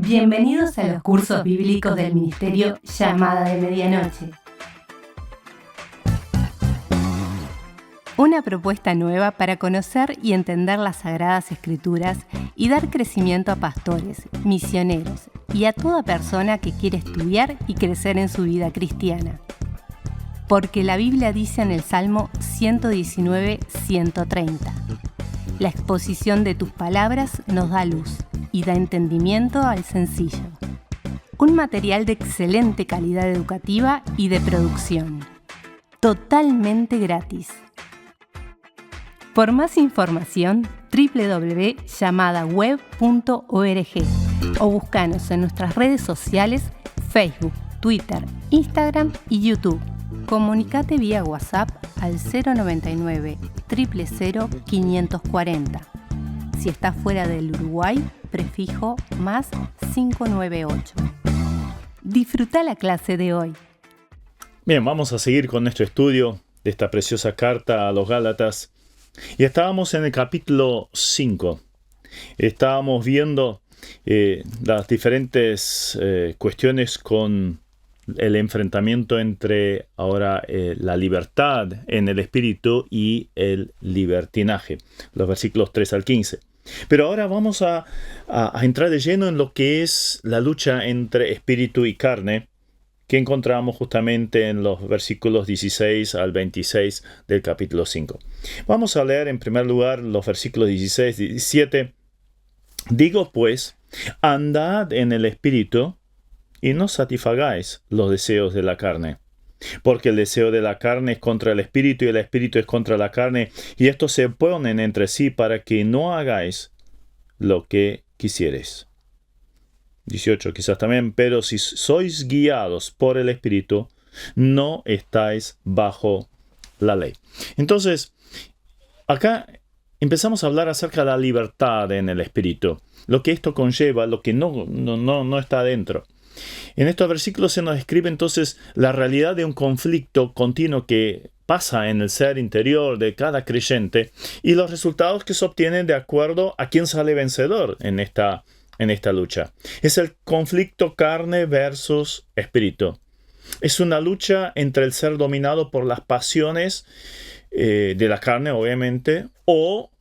Bienvenidos a los cursos bíblicos del Ministerio Llamada de Medianoche. Una propuesta nueva para conocer y entender las Sagradas Escrituras y dar crecimiento a pastores, misioneros y a toda persona que quiere estudiar y crecer en su vida cristiana. Porque la Biblia dice en el Salmo 119:130: la exposición de tus palabras nos da luz y da entendimiento al sencillo. Un material de excelente calidad educativa y de producción. Totalmente gratis. Por más información, www.llamadaweb.org o búscanos en nuestras redes sociales, Facebook, Twitter, Instagram y YouTube. Comunicate vía WhatsApp al 099 000 540. Si estás fuera del Uruguay, prefijo más 598. Disfruta la clase de hoy. Bien, vamos a seguir con nuestro estudio de esta preciosa carta a los Gálatas. Y estábamos en el capítulo 5. Estábamos viendo las diferentes cuestiones con el enfrentamiento entre ahora la libertad en el espíritu y el libertinaje, los versículos 3 al 15. Pero ahora vamos a entrar de lleno en lo que es la lucha entre espíritu y carne, que encontramos justamente en los versículos 16 al 26 del capítulo 5. Vamos a leer en primer lugar los versículos 16 y 17. Digo pues, andad en el espíritu y no satisfagáis los deseos de la carne. Porque el deseo de la carne es contra el espíritu y el espíritu es contra la carne, y estos se oponen entre sí para que no hagáis lo que quisiereis. 18 quizás también, pero si sois guiados por el espíritu, no estáis bajo la ley. Entonces, acá empezamos a hablar acerca de la libertad en el espíritu, lo que esto conlleva, lo que no está adentro. En estos versículos se nos describe entonces la realidad de un conflicto continuo que pasa en el ser interior de cada creyente y los resultados que se obtienen de acuerdo a quién sale vencedor en esta lucha. Es el conflicto carne versus espíritu. Es una lucha entre el ser dominado por las pasiones de la carne, obviamente, o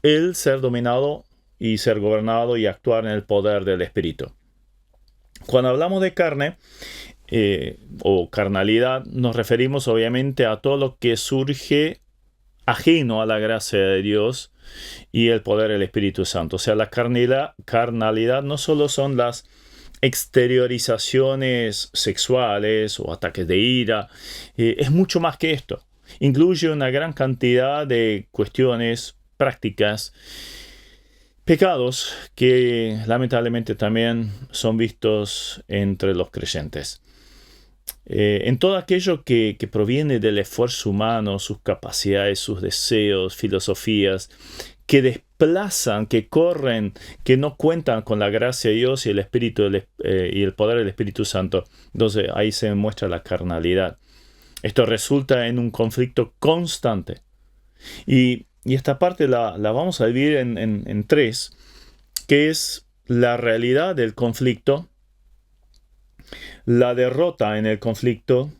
el ser dominado y ser gobernado y actuar en el poder del espíritu. Cuando hablamos de carne o carnalidad, nos referimos obviamente a todo lo que surge ajeno a la gracia de Dios y el poder del Espíritu Santo. O sea, la carnalidad no solo son las exteriorizaciones sexuales o ataques de ira, es mucho más que esto. Incluye una gran cantidad de cuestiones prácticas, pecados que lamentablemente también son vistos entre los creyentes. En todo aquello que proviene del esfuerzo humano, sus capacidades, sus deseos, filosofías, que desplazan, que corren, que no cuentan con la gracia de Dios y el Espíritu y el poder del Espíritu Santo. Entonces ahí se muestra la carnalidad. Esto resulta en un conflicto constante. Y esta parte la vamos a dividir en tres, que es la realidad del conflicto, la derrota en el conflicto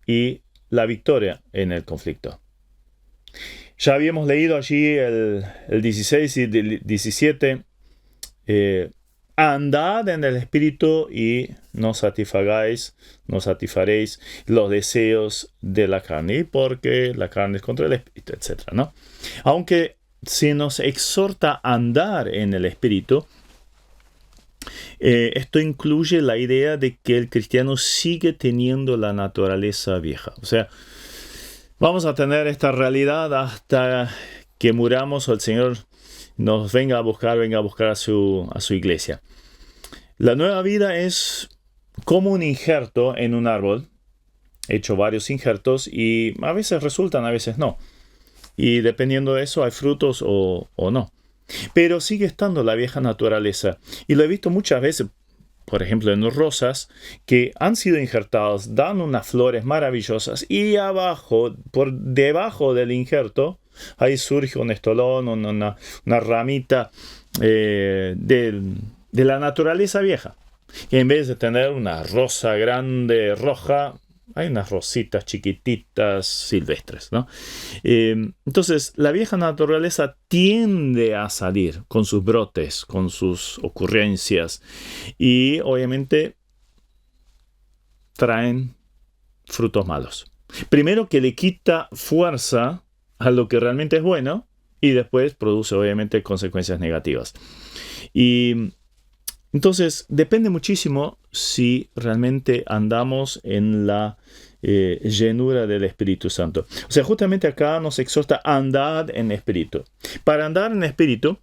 y la victoria en el conflicto. Ya habíamos leído allí el 16 y el 17. Andad en el espíritu y no satisfaréis los deseos de la carne, porque la carne es contra el espíritu, etc., ¿no? Aunque se nos exhorta a andar en el espíritu, esto incluye la idea de que el cristiano sigue teniendo la naturaleza vieja. O sea, vamos a tener esta realidad hasta que muramos o el Señor nos venga a buscar a su iglesia. La nueva vida es como un injerto en un árbol. He hecho varios injertos y a veces resultan, a veces no. Y dependiendo de eso hay frutos o no. Pero sigue estando la vieja naturaleza. Y lo he visto muchas veces, por ejemplo, en rosas que han sido injertadas, dan unas flores maravillosas y abajo, por debajo del injerto, ahí surge un estolón, una ramita de la naturaleza vieja. Y en vez de tener una rosa grande roja, hay unas rositas chiquititas silvestres, ¿no? Entonces, la vieja naturaleza tiende a salir con sus brotes, con sus ocurrencias. Y obviamente traen frutos malos. Primero que le quita fuerza a lo que realmente es bueno y después produce obviamente consecuencias negativas. Y entonces depende muchísimo si realmente andamos en la llenura del Espíritu Santo. O sea, justamente acá nos exhorta a andar en espíritu. Para andar en espíritu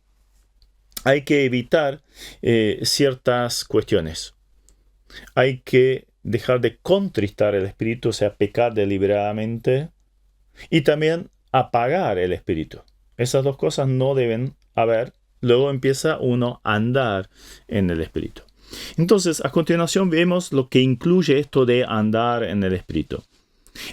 hay que evitar ciertas cuestiones. Hay que dejar de contristar el espíritu, o sea, pecar deliberadamente, y también apagar el espíritu. Esas dos cosas no deben haber. Luego empieza uno a andar en el espíritu. Entonces, a continuación vemos lo que incluye esto de andar en el espíritu.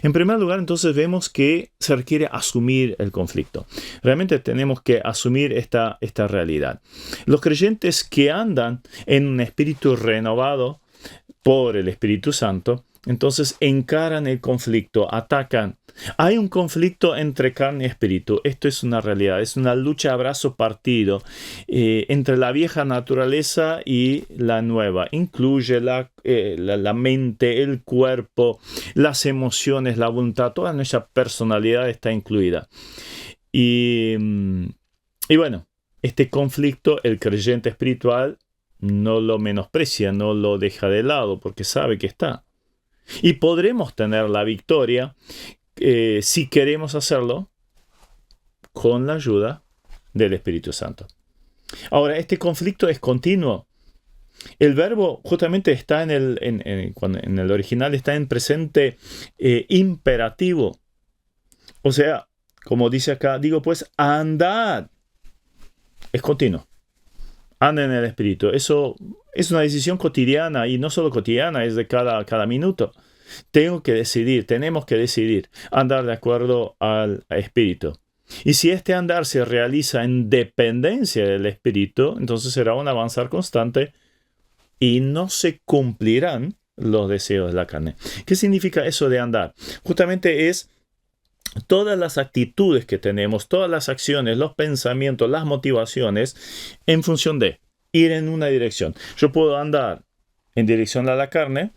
En primer lugar, entonces vemos que se requiere asumir el conflicto. Realmente tenemos que asumir esta realidad. Los creyentes que andan en un espíritu renovado por el Espíritu Santo, entonces encaran el conflicto, atacan. Hay un conflicto entre carne y espíritu. Esto es una realidad, es una lucha a brazo partido entre la vieja naturaleza y la nueva. Incluye la mente, el cuerpo, las emociones, la voluntad, toda nuestra personalidad está incluida. Y bueno, este conflicto el creyente espiritual no lo menosprecia, no lo deja de lado porque sabe que está. Y podremos tener la victoria si queremos hacerlo con la ayuda del Espíritu Santo. Ahora, este conflicto es continuo. El verbo justamente está en el original, está en presente imperativo. O sea, como dice acá, digo pues, andad. Es continuo. Anda en el Espíritu. Eso es una decisión cotidiana y no solo cotidiana, es de cada minuto. Tenemos que decidir andar de acuerdo al Espíritu. Y si este andar se realiza en dependencia del Espíritu, entonces será un avanzar constante y no se cumplirán los deseos de la carne. ¿Qué significa eso de andar? Justamente es todas las actitudes que tenemos, todas las acciones, los pensamientos, las motivaciones, en función de ir en una dirección. Yo puedo andar en dirección a la carne,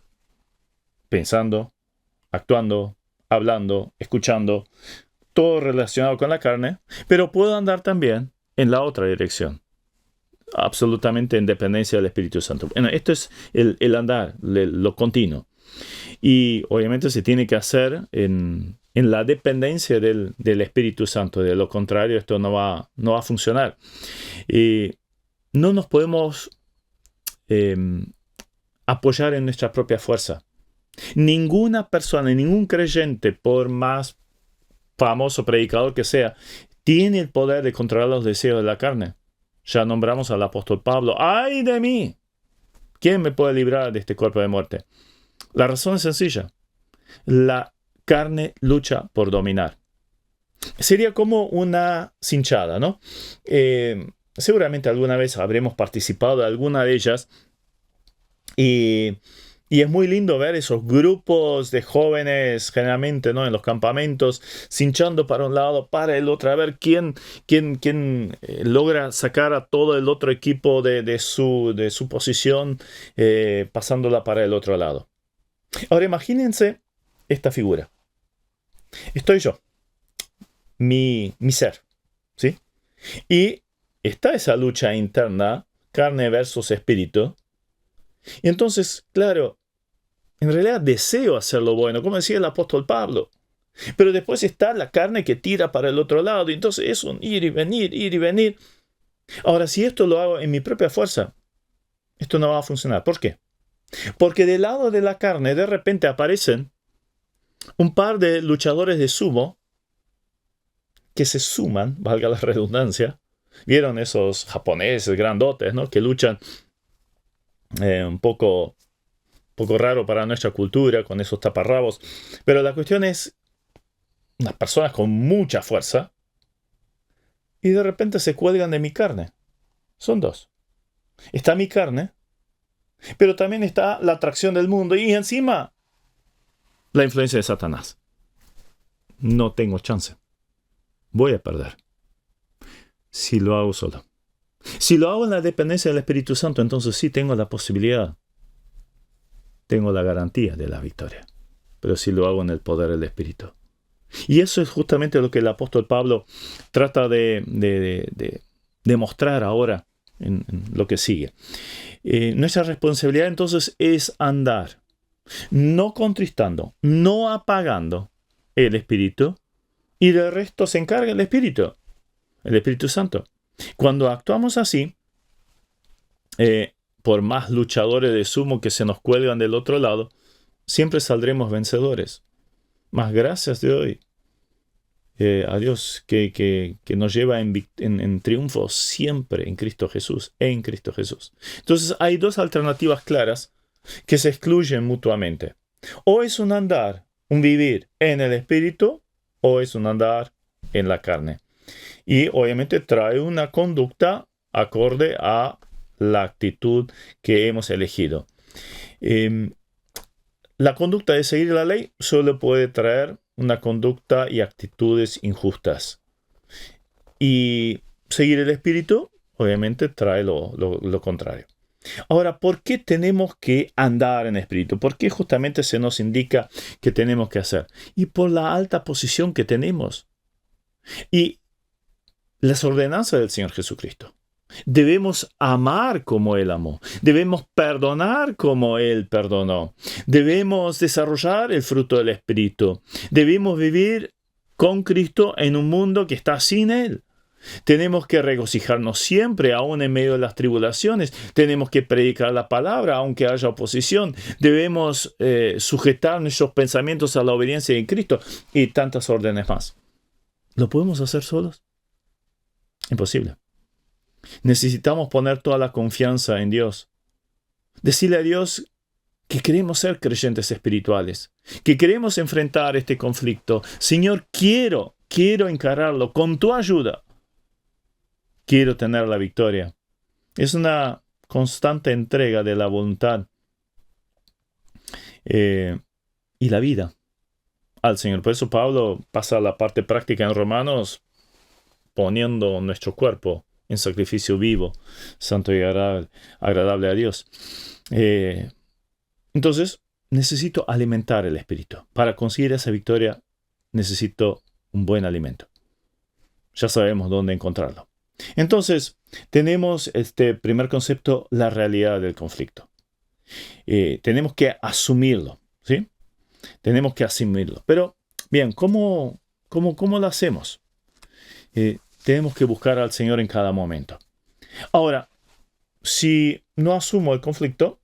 pensando, actuando, hablando, escuchando, todo relacionado con la carne, pero puedo andar también en la otra dirección, absolutamente en dependencia del Espíritu Santo. Bueno, esto es el andar, lo continuo. Y obviamente se tiene que hacer en la dependencia del Espíritu Santo. De lo contrario, esto no va a funcionar. No nos podemos apoyar en nuestra propia fuerza. Ninguna persona, ningún creyente, por más famoso predicador que sea, tiene el poder de controlar los deseos de la carne. Ya nombramos al apóstol Pablo. ¡Ay de mí! ¿Quién me puede librar de este cuerpo de muerte? La razón es sencilla. La carne lucha por dominar. Sería como una cinchada, ¿no? Seguramente alguna vez habremos participado de alguna de ellas y es muy lindo ver esos grupos de jóvenes, generalmente, ¿no?, en los campamentos, cinchando para un lado, para el otro, a ver quién logra sacar a todo el otro equipo de su posición, pasándola para el otro lado. Ahora imagínense esta figura. Estoy yo, mi ser, ¿sí? Y está esa lucha interna, carne versus espíritu. Y entonces, claro, en realidad deseo hacer lo bueno, como decía el apóstol Pablo. Pero después está la carne que tira para el otro lado. Y entonces es un ir y venir, ir y venir. Ahora, si esto lo hago en mi propia fuerza, esto no va a funcionar. ¿Por qué? Porque del lado de la carne de repente aparecen un par de luchadores de sumo que se suman, valga la redundancia. ¿Vieron esos japoneses grandotes, ¿no?, que luchan un poco raro para nuestra cultura, con esos taparrabos? Pero la cuestión es unas personas con mucha fuerza y de repente se cuelgan de mi carne. Son dos. está mi carne, pero también está la atracción del mundo y encima la influencia de Satanás. No tengo chance. Voy a perder. Si lo hago solo. Si lo hago en la dependencia del Espíritu Santo, entonces sí tengo la posibilidad. Tengo la garantía de la victoria. Pero si lo hago en el poder del Espíritu. Y eso es justamente lo que el apóstol Pablo trata de mostrar ahora en lo que sigue. Nuestra responsabilidad entonces es andar, no contristando, no apagando el Espíritu, y del resto se encarga el Espíritu Santo. Cuando actuamos así, por más luchadores de sumo que se nos cuelgan del otro lado, siempre saldremos vencedores. Más gracias de hoy a Dios que nos lleva en triunfo siempre en Cristo Jesús, Entonces hay dos alternativas claras que se excluyen mutuamente. O es un andar, un vivir en el Espíritu, o es un andar en la carne. Y obviamente trae una conducta acorde a la actitud que hemos elegido. La conducta de seguir la ley solo puede traer una conducta y actitudes injustas. Y seguir el Espíritu, obviamente, trae lo contrario. Ahora, ¿por qué tenemos que andar en Espíritu? ¿Por qué justamente se nos indica que tenemos que hacer? Y por la alta posición que tenemos. Y las ordenanzas del Señor Jesucristo. Debemos amar como Él amó. Debemos perdonar como Él perdonó. Debemos desarrollar el fruto del Espíritu. Debemos vivir con Cristo en un mundo que está sin Él. Tenemos que regocijarnos siempre, aún en medio de las tribulaciones. Tenemos que predicar la palabra, aunque haya oposición. Debemos sujetar nuestros pensamientos a la obediencia de Cristo y tantas órdenes más. ¿Lo podemos hacer solos? Imposible. Necesitamos poner toda la confianza en Dios. Decirle a Dios que queremos ser creyentes espirituales, que queremos enfrentar este conflicto. Señor, quiero encararlo con tu ayuda. Quiero tener la victoria. Es una constante entrega de la voluntad y la vida al Señor. Por eso Pablo pasa a la parte práctica en Romanos, poniendo nuestro cuerpo en sacrificio vivo, santo y agradable a Dios. Entonces, necesito alimentar el espíritu. Para conseguir esa victoria, necesito un buen alimento. Ya sabemos dónde encontrarlo. Entonces, tenemos este primer concepto, la realidad del conflicto. Tenemos que asumirlo, ¿sí? Tenemos que asumirlo. Pero, bien, ¿cómo lo hacemos? Tenemos que buscar al Señor en cada momento. Ahora, si no asumo el conflicto,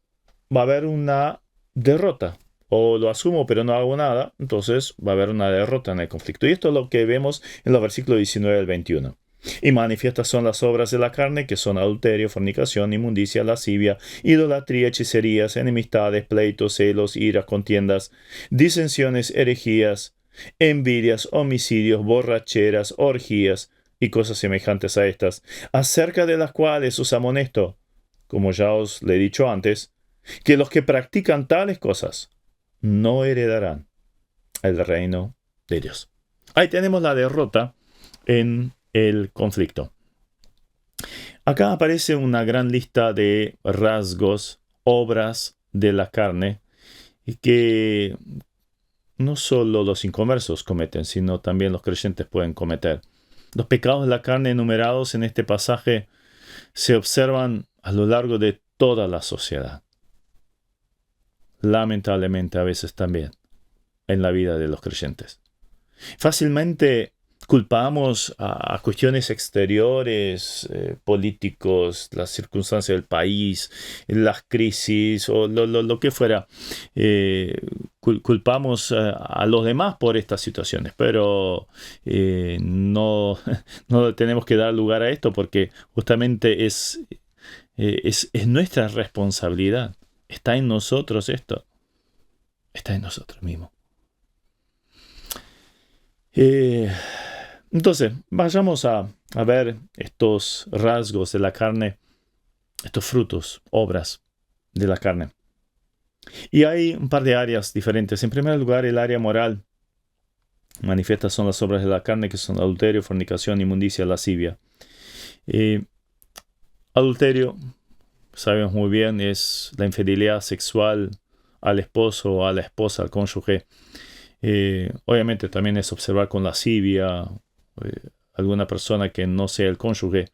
va a haber una derrota. O lo asumo pero no hago nada, entonces va a haber una derrota en el conflicto. Y esto es lo que vemos en los versículos 19 al 21. Y manifiestas son las obras de la carne, que son adulterio, fornicación, inmundicia, lascivia, idolatría, hechicerías, enemistades, pleitos, celos, iras, contiendas, disensiones, herejías, envidias, homicidios, borracheras, orgías y cosas semejantes a estas, acerca de las cuales os amonesto, como ya os le he dicho antes, que los que practican tales cosas no heredarán el reino de Dios. Ahí tenemos la derrota en el conflicto. Acá aparece una gran lista de rasgos, obras de la carne, que no solo los inconversos cometen, sino también los creyentes pueden cometer. Los pecados de la carne enumerados en este pasaje se observan a lo largo de toda la sociedad. Lamentablemente a veces también en la vida de los creyentes. Fácilmente culpamos a cuestiones exteriores, políticos, las circunstancias del país, las crisis o lo que fuera. Culpamos a los demás por estas situaciones, pero no tenemos que dar lugar a esto porque justamente es nuestra responsabilidad. Está en nosotros esto. Está en nosotros mismos. Entonces, vayamos a ver estos rasgos de la carne estos frutos, obras de la carne. Y hay un par de áreas diferentes. En primer lugar, el área moral. Manifiestas son las obras de la carne, que son adulterio, fornicación, inmundicia, lascivia. Adulterio, sabemos muy bien, es la infidelidad sexual al esposo o a la esposa, al cónyuge. Obviamente también es observar con lascivia alguna persona que no sea el cónyuge.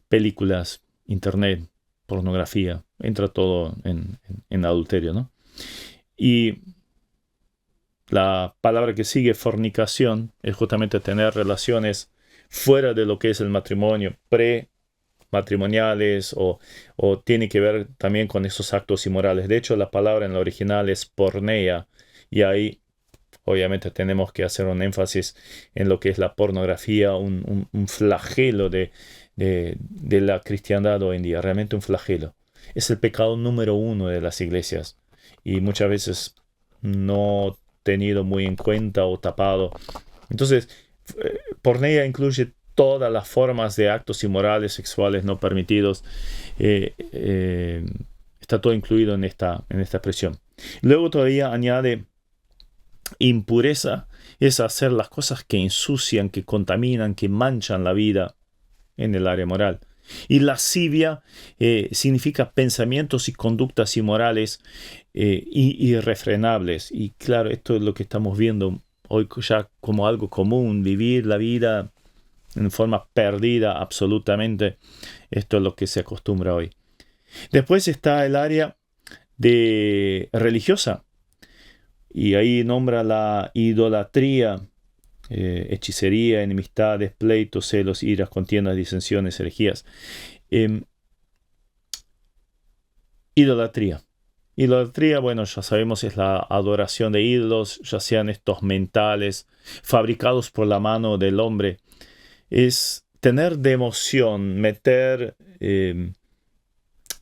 Películas, internet, pornografía, entra todo en adulterio, ¿no? Y la palabra que sigue, fornicación, es justamente tener relaciones fuera de lo que es el matrimonio, prematrimoniales, o tiene que ver también con esos actos inmorales. De hecho, la palabra en la original es porneia, y ahí obviamente tenemos que hacer un énfasis en lo que es la pornografía, un flagelo de la cristiandad hoy en día, realmente un flagelo. Es el pecado número 1 de las iglesias, y muchas veces no tenido muy en cuenta o tapado. Entonces, porneia incluye todas las formas de actos inmorales, sexuales no permitidos. Está todo incluido en esta expresión. Luego todavía añade impureza, es hacer las cosas que ensucian, que contaminan, que manchan la vida en el área moral. Y lascivia significa pensamientos y conductas inmorales irrefrenables. Y claro, esto es lo que estamos viendo hoy ya como algo común, vivir la vida en forma perdida absolutamente. Esto es lo que se acostumbra hoy. Después está el área de religiosa, y ahí nombra la idolatría, hechicería, enemistades, pleitos, celos, iras, contiendas, disensiones, herejías. Idolatría. Idolatría, bueno, ya sabemos, es la adoración de ídolos, ya sean estos mentales, fabricados por la mano del hombre. Es tener devoción, meter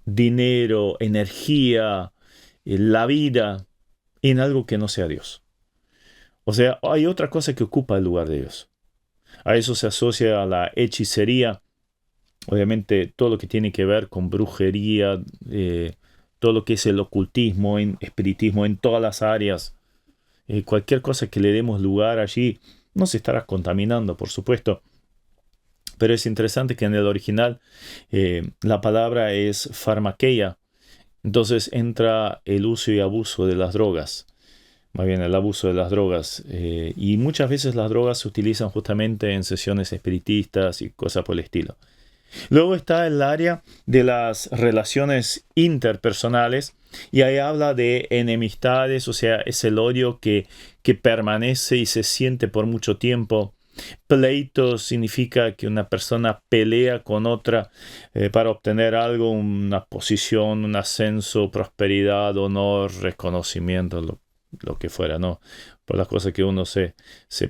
dinero, energía, la vida en algo que no sea Dios. O sea, hay otra cosa que ocupa el lugar de Dios. A eso se asocia a la hechicería, obviamente todo lo que tiene que ver con brujería, todo lo que es el ocultismo, en espiritismo, en todas las áreas. Cualquier cosa que le demos lugar allí no se estará contaminando, por supuesto. Pero es interesante que en el original la palabra es farmakeia. Entonces entra el uso y abuso de las drogas. Más bien el abuso de las drogas. Y muchas veces las drogas se utilizan justamente en sesiones espiritistas y cosas por el estilo. Luego está el área de las relaciones interpersonales, y ahí habla de enemistades, o sea, es el odio que permanece y se siente por mucho tiempo. Pleito significa que una persona pelea con otra para obtener algo, una posición, un ascenso, prosperidad, honor, reconocimiento, lo que fuera, ¿no? Por las cosas que uno se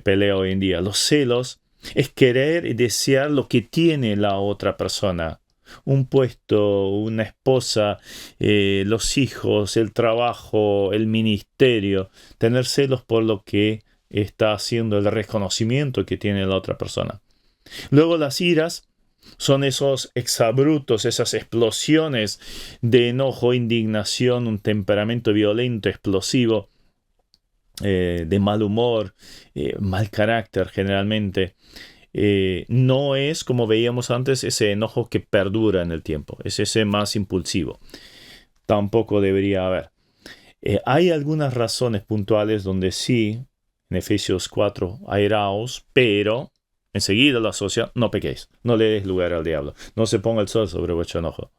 pelea hoy en día. Los celos es querer y desear lo que tiene la otra persona. Un puesto, una esposa, los hijos, el trabajo, el ministerio. Tener celos por lo que está haciendo, el reconocimiento que tiene la otra persona. Luego las iras son esos exabrutos, esas explosiones de enojo, indignación, un temperamento violento, explosivo, de mal humor, mal carácter generalmente. No es, como veíamos antes, ese enojo que perdura en el tiempo, es ese más impulsivo. Tampoco debería haber. Hay algunas razones puntuales donde sí, en Efesios 4, airaos, pero enseguida lo asocia, no pequéis, no le des lugar al diablo, no se ponga el sol sobre vuestro enojo.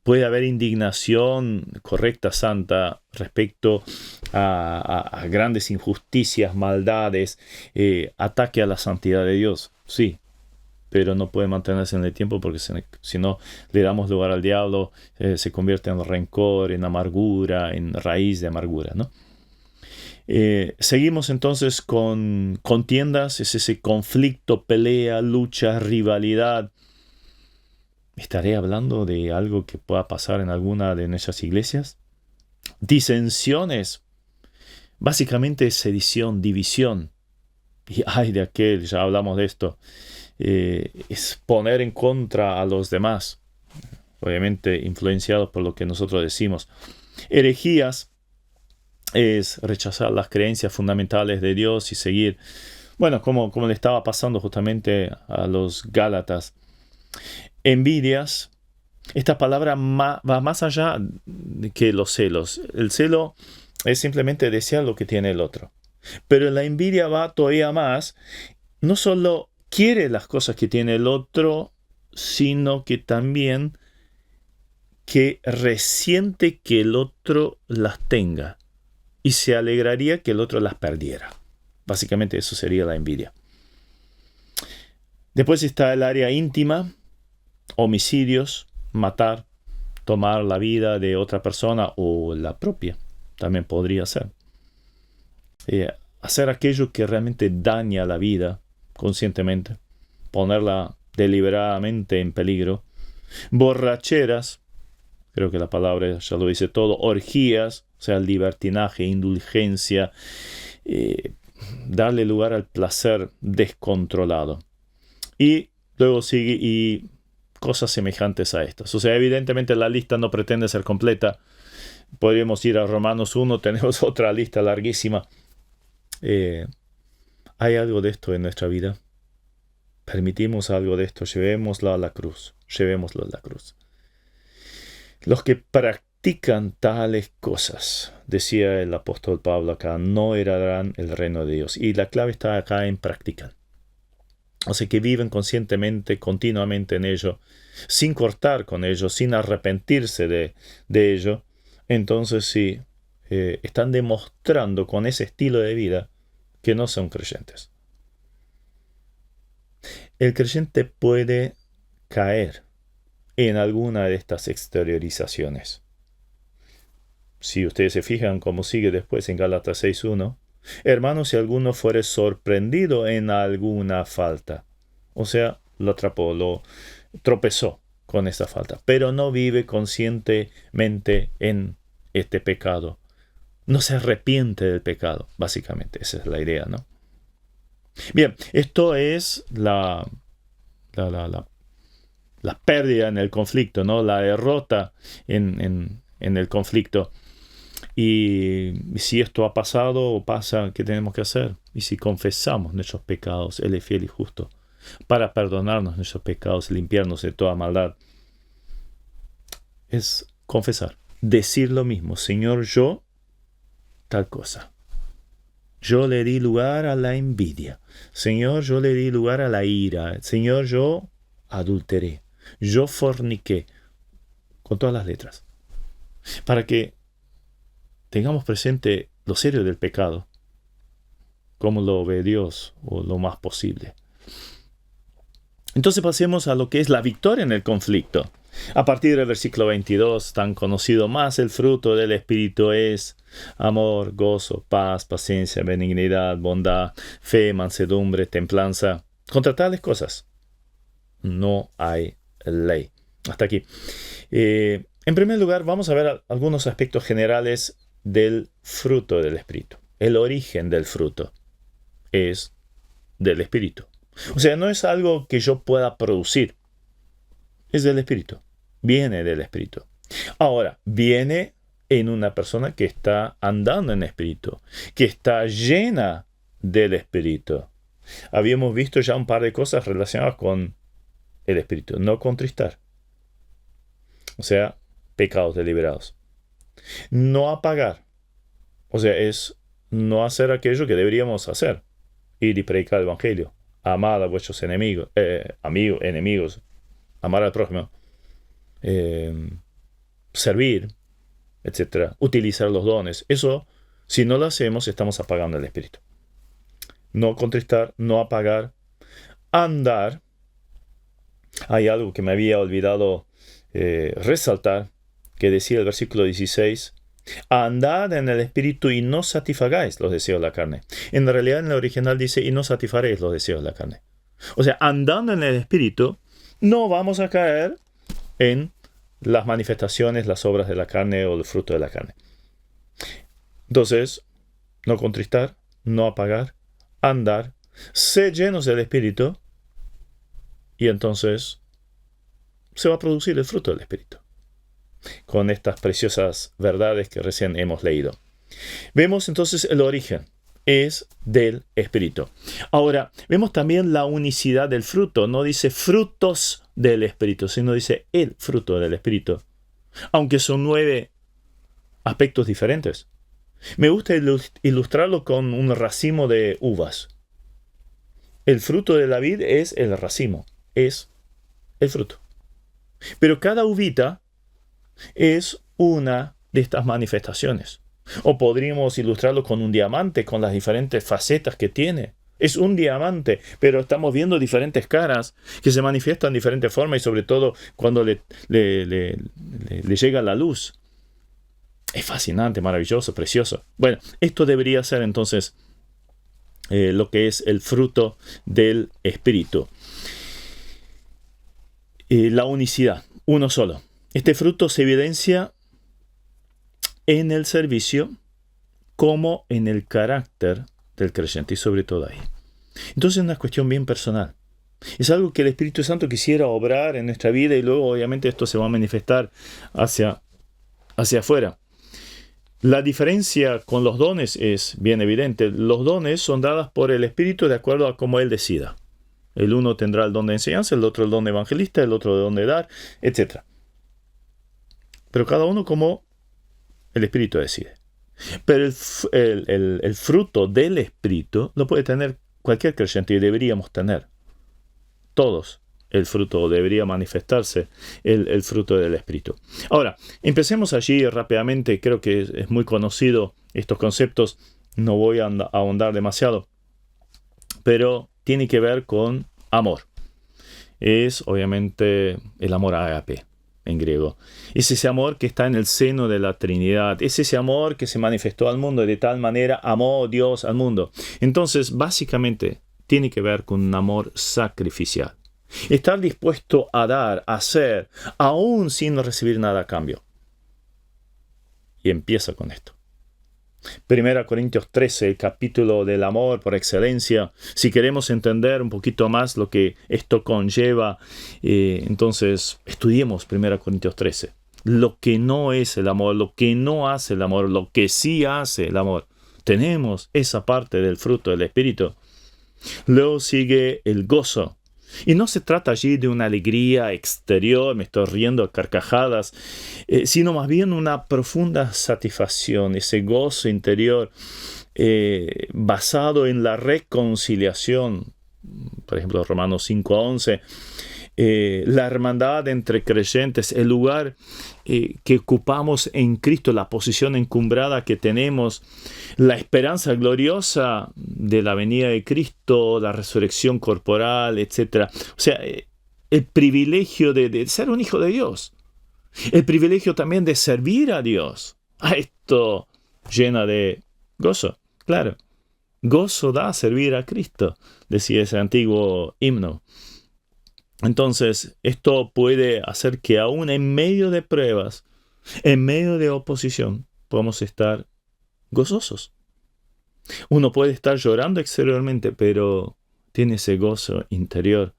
Puede haber indignación correcta, santa, respecto a grandes injusticias, maldades, ataque a la santidad de Dios, sí, pero no puede mantenerse en el tiempo, porque si no le damos lugar al diablo, se convierte en rencor, en amargura, en raíz de amargura, ¿no? Seguimos entonces con contiendas, es ese conflicto, pelea, lucha, rivalidad. ¿Estaré hablando de algo que pueda pasar en alguna de nuestras iglesias? Disensiones, básicamente sedición, división. Y ay de aquel, ya hablamos de esto, es poner en contra a los demás, obviamente influenciados por lo que nosotros decimos. Herejías es rechazar las creencias fundamentales de Dios y seguir, bueno, como le estaba pasando justamente a los Gálatas. Envidias, esta palabra va más allá que los celos. El celo es simplemente desear lo que tiene el otro. Pero la envidia va todavía más. No solo quiere las cosas que tiene el otro, sino que también que resiente que el otro las tenga y se alegraría que el otro las perdiera. Básicamente eso sería la envidia. Después está el área íntima, homicidios, matar, tomar la vida de otra persona o la propia, también podría ser. Hacer aquello que realmente daña la vida conscientemente, ponerla deliberadamente en peligro. Borracheras, creo que la palabra ya lo dice todo. Orgías, o sea, libertinaje, indulgencia, darle lugar al placer descontrolado. Y luego sigue y cosas semejantes a estas. O sea, evidentemente la lista no pretende ser completa. Podríamos ir a Romanos 1, tenemos otra lista larguísima. ¿Hay algo de esto en nuestra vida? Permitimos algo de esto, llevémoslo a la cruz. Llevémoslo a la cruz. Los que practican tales cosas, decía el apóstol Pablo acá, no heredarán el reino de Dios. Y la clave está acá en practican. O sea, que viven conscientemente, continuamente en ello, sin cortar con ello, sin arrepentirse de ello. Entonces sí, están demostrando con ese estilo de vida que no son creyentes. El creyente puede caer en alguna de estas exteriorizaciones. Si ustedes se fijan cómo sigue después en Gálatas 6:1, hermanos, si alguno fuere sorprendido en alguna falta, o sea, lo atrapó, lo tropezó con esta falta, pero no vive conscientemente en este pecado, no se arrepiente del pecado, básicamente, esa es la idea, ¿no? Bien, esto es la pérdida en el conflicto, ¿no? La derrota en el conflicto. Y si esto ha pasado o pasa, ¿qué tenemos que hacer? Y si confesamos nuestros pecados, Él es fiel y justo para perdonarnos nuestros pecados, limpiarnos de toda maldad. Es confesar, decir lo mismo. Señor, yo tal cosa. Yo le di lugar a la envidia. Señor, yo le di lugar a la ira. Señor, yo adulteré. Yo forniqué. Con todas las letras. Para que tengamos presente lo serio del pecado, como lo ve Dios, o lo más posible. Entonces pasemos a lo que es la victoria en el conflicto. A partir del versículo 22, tan conocido, más el fruto del Espíritu es amor, gozo, paz, paciencia, benignidad, bondad, fe, mansedumbre, templanza. Contra tales cosas no hay ley. Hasta aquí. En primer lugar, vamos a ver algunos aspectos generales del fruto del Espíritu. El origen del fruto es del Espíritu. O sea, no es algo que yo pueda producir. Es del Espíritu. Viene del Espíritu. Ahora, viene en una persona que está andando en Espíritu, que está llena del Espíritu. Habíamos visto ya un par de cosas relacionadas con el Espíritu. No contristar. O sea, pecados deliberados. No apagar. O sea, es no hacer aquello que deberíamos hacer. Ir y predicar el Evangelio. Amar a vuestros enemigos. Enemigos. Amar al prójimo. Servir, etc. Utilizar los dones. Eso, si no lo hacemos, estamos apagando el Espíritu. No contristar, no apagar. Andar. Hay algo que me había olvidado resaltar, que decía el versículo 16, andad en el Espíritu y no satisfagáis los deseos de la carne. En realidad en el original dice, y no satisfaréis los deseos de la carne. O sea, andando en el Espíritu, no vamos a caer en las manifestaciones, las obras de la carne o el fruto de la carne. Entonces, no contristar, no apagar, andar, ser llenos del Espíritu y entonces se va a producir el fruto del Espíritu, con estas preciosas verdades que recién hemos leído. Vemos entonces el origen, es del Espíritu. Ahora, vemos también la unicidad del fruto. No dice frutos del Espíritu, sino dice el fruto del Espíritu. Aunque son 9 aspectos diferentes. Me gusta ilustrarlo con un racimo de uvas. El fruto de la vid es el racimo, es el fruto. Pero cada uvita es una de estas manifestaciones. O podríamos ilustrarlo con un diamante, con las diferentes facetas que tiene. Es un diamante, pero estamos viendo diferentes caras que se manifiestan de diferentes formas y sobre todo cuando le llega la luz. Es fascinante, maravilloso, precioso. Bueno, esto debería ser entonces lo que es el fruto del Espíritu. La unicidad, uno solo. Este fruto se evidencia en el servicio como en el carácter del creyente y sobre todo ahí. Entonces es una cuestión bien personal. Es algo que el Espíritu Santo quisiera obrar en nuestra vida y luego obviamente esto se va a manifestar hacia afuera. La diferencia con los dones es bien evidente. Los dones son dados por el Espíritu de acuerdo a cómo Él decida. El uno tendrá el don de enseñanza, el otro el don de evangelista, el otro el don de dar, etc. Pero cada uno como el Espíritu decide. Pero el fruto del Espíritu lo puede tener cualquier creyente y deberíamos tener. Todos el fruto, debería manifestarse el fruto del Espíritu. Ahora, empecemos allí rápidamente. Creo que es muy conocido estos conceptos. No voy a ahondar demasiado. Pero tiene que ver con amor. Es obviamente el amor ágape en griego. Es ese amor que está en el seno de la Trinidad. Es ese amor que se manifestó al mundo. De tal manera amó Dios al mundo. Entonces, básicamente, tiene que ver con un amor sacrificial. Estar dispuesto a dar, a hacer, aún sin recibir nada a cambio. Y empieza con esto. 1 Corintios 13, el capítulo del amor por excelencia. Si queremos entender un poquito más lo que esto conlleva, entonces estudiemos 1 Corintios 13. Lo que no es el amor, lo que no hace el amor, lo que sí hace el amor. Tenemos esa parte del fruto del Espíritu. Luego sigue el gozo. Y no se trata allí de una alegría exterior, me estoy riendo a carcajadas, sino más bien una profunda satisfacción, ese gozo interior basado en la reconciliación. Por ejemplo, Romanos 5:11, la hermandad entre creyentes, el lugar que ocupamos en Cristo, la posición encumbrada que tenemos, la esperanza gloriosa de la venida de Cristo, la resurrección corporal, etc. O sea, el privilegio de ser un hijo de Dios, el privilegio también de servir a Dios. Esto llena de gozo, claro. Gozo da servir a Cristo, decía ese antiguo himno. Entonces, esto puede hacer que aún en medio de pruebas, en medio de oposición, podamos estar gozosos. Uno puede estar llorando exteriormente, pero tiene ese gozo interior.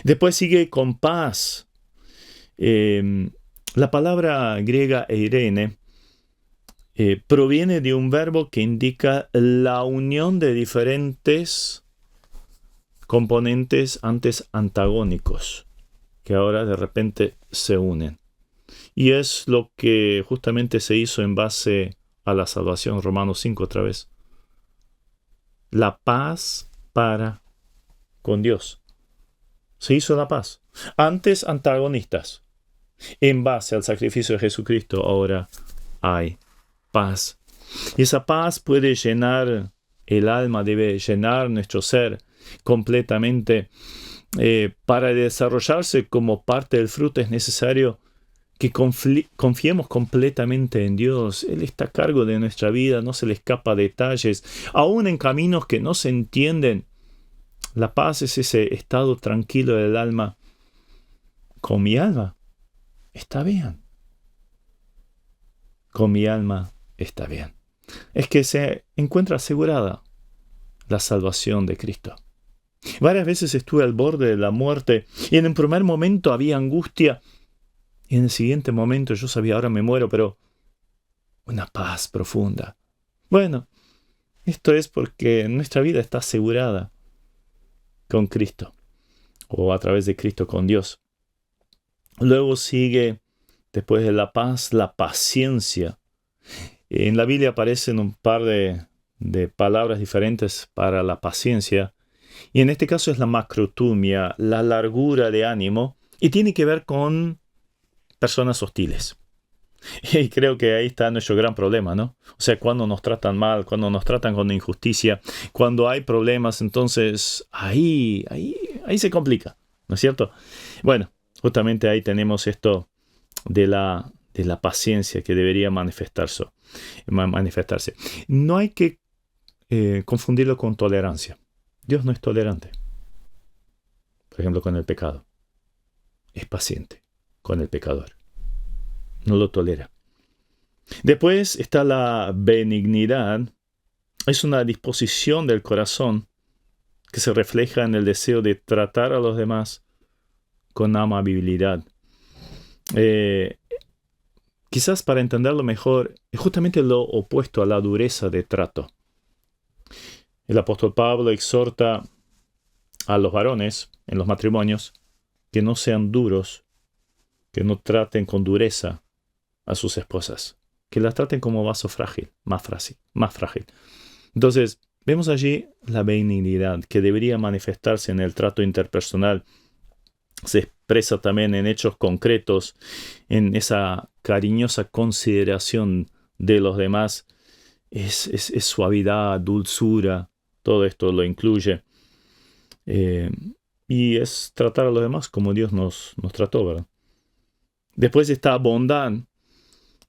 Después sigue con paz. La palabra griega eirene proviene de un verbo que indica la unión de diferentes componentes antes antagónicos, que ahora de repente se unen. Y es lo que justamente se hizo en base a la salvación, Romanos 5 otra vez. La paz para con Dios. Se hizo la paz. Antes antagonistas. En base al sacrificio de Jesucristo ahora hay paz. Y esa paz puede llenar el alma, debe llenar nuestro ser completamente. Para desarrollarse como parte del fruto es necesario que confiemos completamente en Dios. Él está a cargo de nuestra vida, no se le escapa detalles, aún en caminos que no se entienden. La paz es ese estado tranquilo del alma. Con mi alma está bien. Con mi alma está bien. Es que se encuentra asegurada la salvación de Cristo. Varias veces estuve al borde de la muerte y en el primer momento había angustia y en el siguiente momento yo sabía, ahora me muero, pero una paz profunda. Bueno, esto es porque nuestra vida está asegurada con Cristo o a través de Cristo con Dios. Luego sigue, después de la paz, la paciencia. En la Biblia aparecen un par de palabras diferentes para la paciencia. Y en este caso es la macrotumia, la largura de ánimo. Y tiene que ver con personas hostiles. Y creo que ahí está nuestro gran problema, ¿no? O sea, cuando nos tratan mal, cuando nos tratan con injusticia, cuando hay problemas, entonces ahí se complica, ¿no es cierto? Bueno, justamente ahí tenemos esto de la paciencia que debería manifestarse. No hay que confundirlo con tolerancia. Dios no es tolerante. Por ejemplo, con el pecado. Es paciente con el pecador. No lo tolera. Después está la benignidad. Es una disposición del corazón que se refleja en el deseo de tratar a los demás con amabilidad. Quizás para entenderlo mejor, es justamente lo opuesto a la dureza de trato. El apóstol Pablo exhorta a los varones en los matrimonios que no sean duros, que no traten con dureza a sus esposas, que las traten como vaso frágil, más frágil. Entonces, vemos allí la benignidad que debería manifestarse en el trato interpersonal. Se expresa también en hechos concretos, en esa cariñosa consideración de los demás. Es suavidad, dulzura, todo esto lo incluye. Y es tratar a los demás como Dios nos trató, ¿verdad? Después está bondad.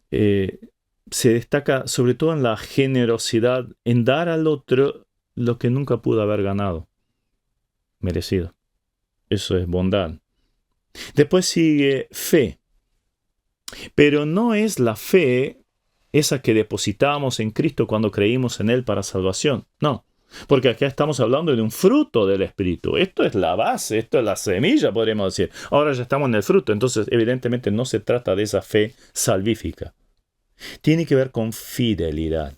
Se destaca sobre todo en la generosidad, en dar al otro lo que nunca pudo haber ganado, merecido. Eso es bondad. Después sigue fe. Pero no es la fe esa que depositamos en Cristo cuando creímos en Él para salvación. No, porque acá estamos hablando de un fruto del Espíritu. Esto es la base, esto es la semilla, podríamos decir. Ahora ya estamos en el fruto, entonces evidentemente no se trata de esa fe salvífica. Tiene que ver con fidelidad.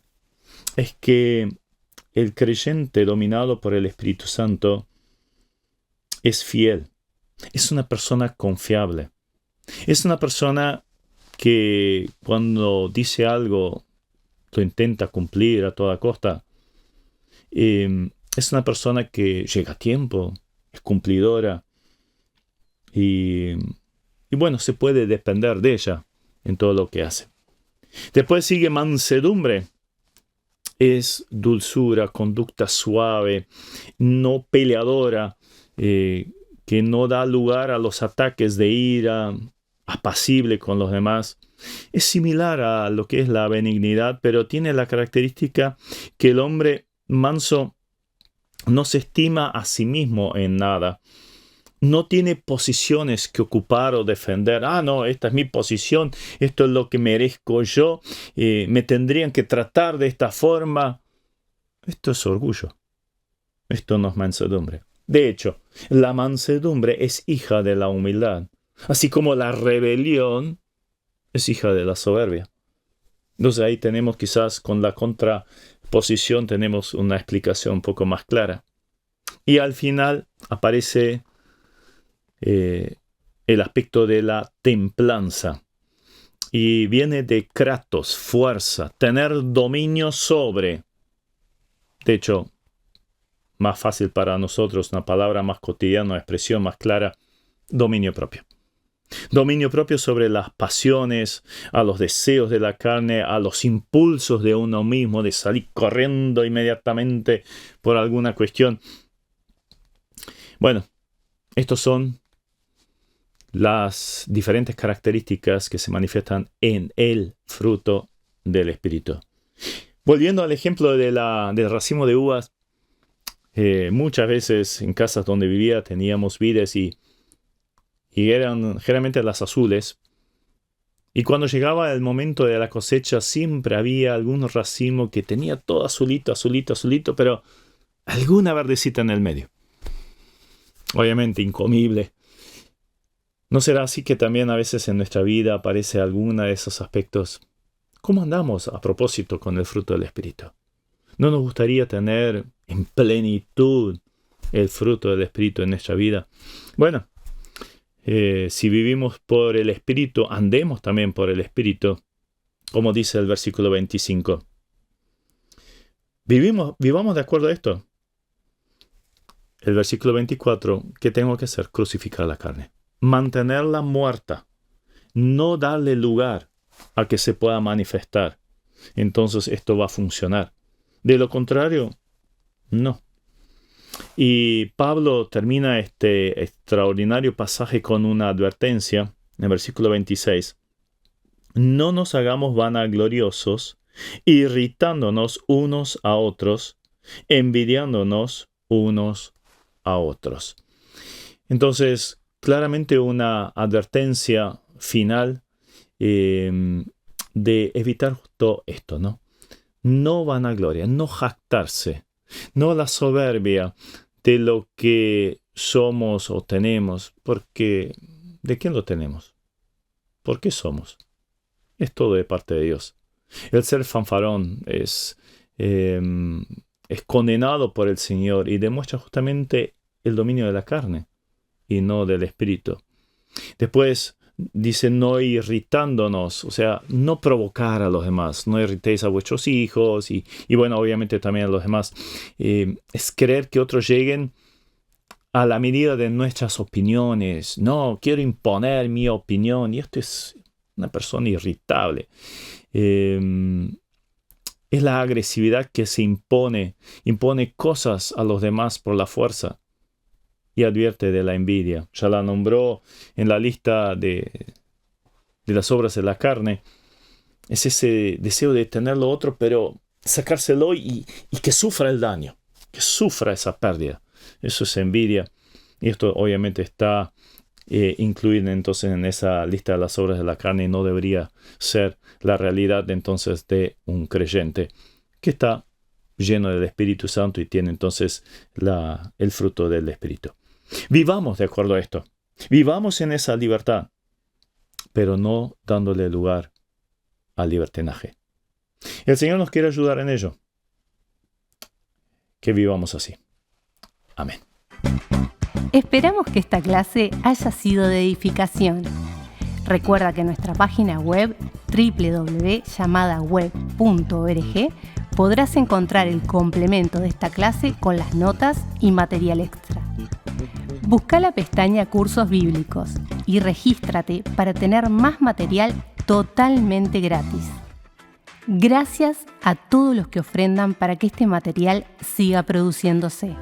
Es que el creyente dominado por el Espíritu Santo es fiel. Es una persona confiable. Es una persona que cuando dice algo lo intenta cumplir a toda costa. Es una persona que llega a tiempo, es cumplidora y bueno, se puede depender de ella en todo lo que hace. Después sigue mansedumbre. Es dulzura, conducta suave, no peleadora, que no da lugar a los ataques de ira, apacible con los demás. Es similar a lo que es la benignidad, pero tiene la característica que el hombre manso no se estima a sí mismo en nada. No tiene posiciones que ocupar o defender. No, esta es mi posición, esto es lo que merezco yo, me tendrían que tratar de esta forma. Esto es orgullo. Esto no es mansedumbre. De hecho, la mansedumbre es hija de la humildad, así como la rebelión es hija de la soberbia. Entonces ahí tenemos quizás con la contraposición tenemos una explicación un poco más clara. Y al final aparece el aspecto de la templanza. Y viene de kratos, fuerza, tener dominio sobre. De hecho, más fácil para nosotros, una palabra más cotidiana, una expresión más clara, dominio propio. Dominio propio sobre las pasiones, a los deseos de la carne, a los impulsos de uno mismo, de salir corriendo inmediatamente por alguna cuestión. Bueno, estos son las diferentes características que se manifiestan en el fruto del Espíritu. Volviendo al ejemplo del racimo de uvas, muchas veces en casas donde vivía teníamos vides y eran generalmente las azules. Y cuando llegaba el momento de la cosecha siempre había algún racimo que tenía todo azulito, pero alguna verdecita en el medio. obviamente incomible. ¿No será así que también a veces en nuestra vida aparece alguno de esos aspectos? ¿Cómo andamos a propósito con el fruto del Espíritu? ¿No nos gustaría tener en plenitud el fruto del Espíritu en nuestra vida? Bueno, si vivimos por el Espíritu, andemos también por el Espíritu, como dice el versículo 25. Vivamos de acuerdo a esto. El versículo 24, ¿qué tengo que hacer? Crucificar la carne. Mantenerla muerta. No darle lugar a que se pueda manifestar. Entonces esto va a funcionar. De lo contrario, no. Y Pablo termina este extraordinario pasaje con una advertencia en el versículo 26. No nos hagamos vanagloriosos, irritándonos unos a otros, envidiándonos unos a otros. Entonces, claramente una advertencia final de evitar justo esto, ¿no? No vanagloria, no jactarse, no la soberbia de lo que somos o tenemos, porque ¿de quién lo tenemos? ¿Por qué somos? Es todo de parte de Dios. El ser fanfarrón es condenado por el Señor y demuestra justamente el dominio de la carne y no del espíritu. Después dice no irritándonos, o sea, no provocar a los demás, no irritéis a vuestros hijos y bueno, obviamente también a los demás. Es querer que otros lleguen a la medida de nuestras opiniones. No, quiero imponer mi opinión y esto es una persona irritable. Es la agresividad que se impone cosas a los demás por la fuerza y advierte de la envidia. Ya la nombró en la lista de las obras de la carne. Es ese deseo de tener lo otro, pero sacárselo y que sufra el daño, que sufra esa pérdida. Eso es envidia. Y esto obviamente está incluido entonces en esa lista de las obras de la carne y no debería ser la realidad entonces de un creyente que está lleno del Espíritu Santo y tiene entonces el fruto del Espíritu. Vivamos de acuerdo a esto. Vivamos en esa libertad, pero no dándole lugar al libertinaje. El Señor nos quiere ayudar en ello. Que vivamos así. Amén. Esperamos que esta clase haya sido de edificación. Recuerda que en nuestra página web www.llamadaweb.org podrás encontrar el complemento de esta clase con las notas y material extra. Busca la pestaña Cursos Bíblicos y regístrate para tener más material totalmente gratis. Gracias a todos los que ofrendan para que este material siga produciéndose.